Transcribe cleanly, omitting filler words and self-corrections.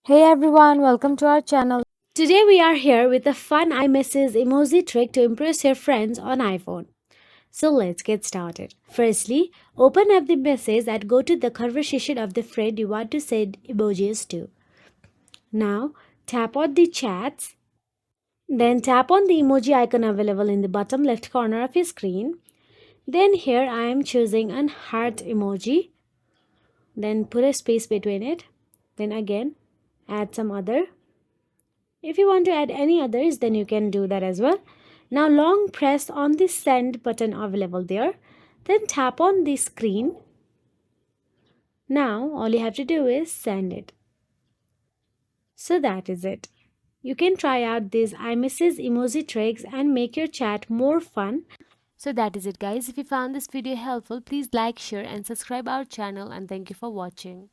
Hey everyone, welcome to our channel. Today we are here with a fun iMessage emoji trick to impress your friends on iPhone. So let's get started. Firstly, open up the message and go to the conversation of the friend you want to send emojis to. Now, tap on the chats, then tap on the emoji icon available in the bottom left corner of your screen. Then here I am choosing an heart emoji, then put a space between it. Then again, add some other. If you want to add any others, then you can do that as well. Now long press on the send button available there. Then tap on the screen. Now all you have to do is send it. So that is it. You can try out these iMessage emoji tricks and make your chat more fun. So that is it guys. If you found this video helpful, please like, share and subscribe our channel and thank you for watching.